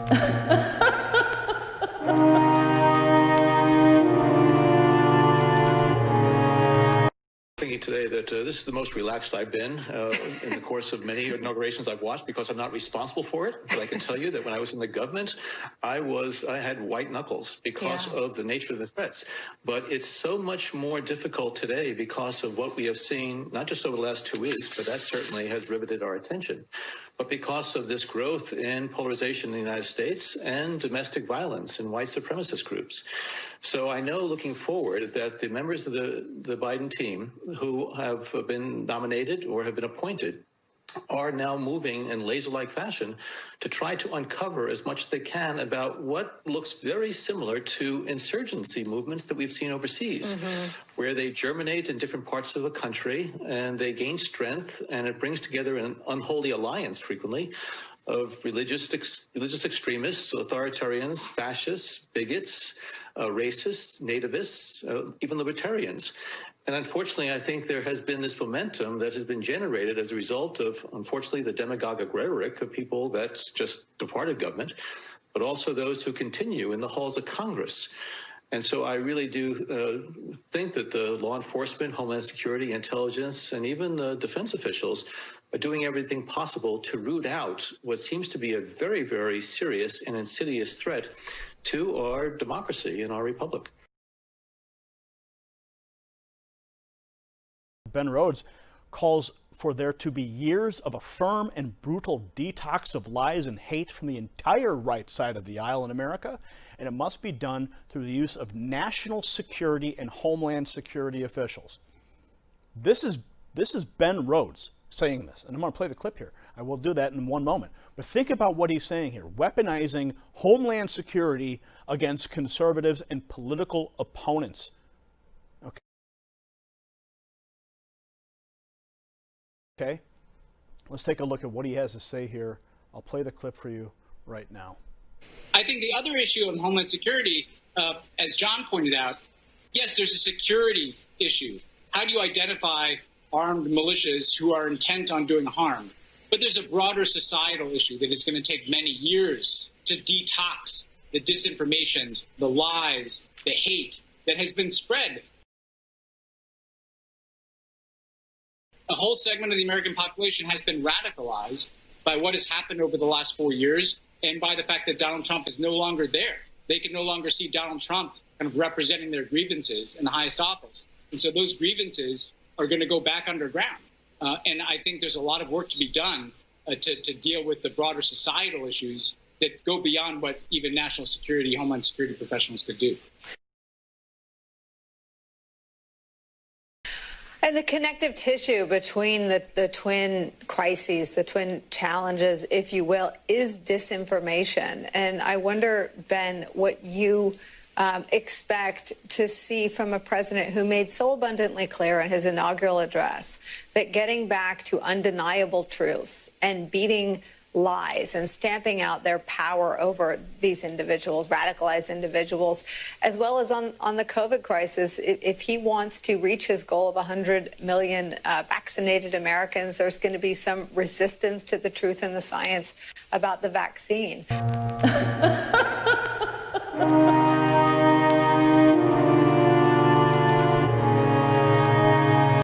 Thinking today that this is the most relaxed I've been in the course of many inaugurations I've watched, because I'm not responsible for it. But I can tell you that when I was in the government, I had white knuckles because of the nature of the threats. But it's so much more difficult today because of what we have seen, not just over the last 2 weeks, but that certainly has riveted our attention, but because of this growth in polarization in the United States and domestic violence in white supremacist groups. So I know looking forward that the members of the Biden team who have been nominated or have been appointed are now moving in laser-like fashion to try to uncover as much as they can about what looks very similar to insurgency movements that we've seen overseas, where they germinate in different parts of the country and they gain strength, and it brings together an unholy alliance frequently of religious extremists, authoritarians, fascists, bigots, racists, nativists, even libertarians. And unfortunately, I think there has been this momentum that has been generated as a result of, unfortunately, the demagogic rhetoric of people that just departed government, but also those who continue in the halls of Congress. And so I really do think that the law enforcement, Homeland Security, intelligence, and even the defense officials are doing everything possible to root out what seems to be a very, very serious and insidious threat to our democracy and our republic. Ben Rhodes calls for there to be years of a firm and brutal detox of lies and hate from the entire right side of the aisle in America, and it must be done through the use of national security and homeland security officials. This is Ben Rhodes saying this, and I'm going to play the clip here. I will do that in one moment. But think about what he's saying here, weaponizing homeland security against conservatives and political opponents. Okay, let's take a look at what he has to say here. I'll play the clip for you right now. I think the other issue on Homeland Security, as John pointed out, yes, there's a security issue. How do you identify armed militias who are intent on doing harm? But there's a broader societal issue that is going to take many years to detox the disinformation, the lies, the hate that has been spread. A whole segment of the American population has been radicalized by what has happened over the last 4 years and by the fact that Donald Trump is no longer there. They can no longer see Donald Trump kind of representing their grievances in the highest office. And so those grievances are going to go back underground. And I think there's a lot of work to be done to deal with the broader societal issues that go beyond what even national security, homeland security professionals could do. And the connective tissue between the twin crises, the twin challenges, if you will, is disinformation. And I wonder, Ben, what you expect to see from a president who made so abundantly clear in his inaugural address that getting back to undeniable truths and beating lies and stamping out their power over these individuals, radicalized individuals, as well as on the COVID crisis, if he wants to reach his goal of 100 million vaccinated Americans, there's going to be some resistance to the truth and the science about the vaccine.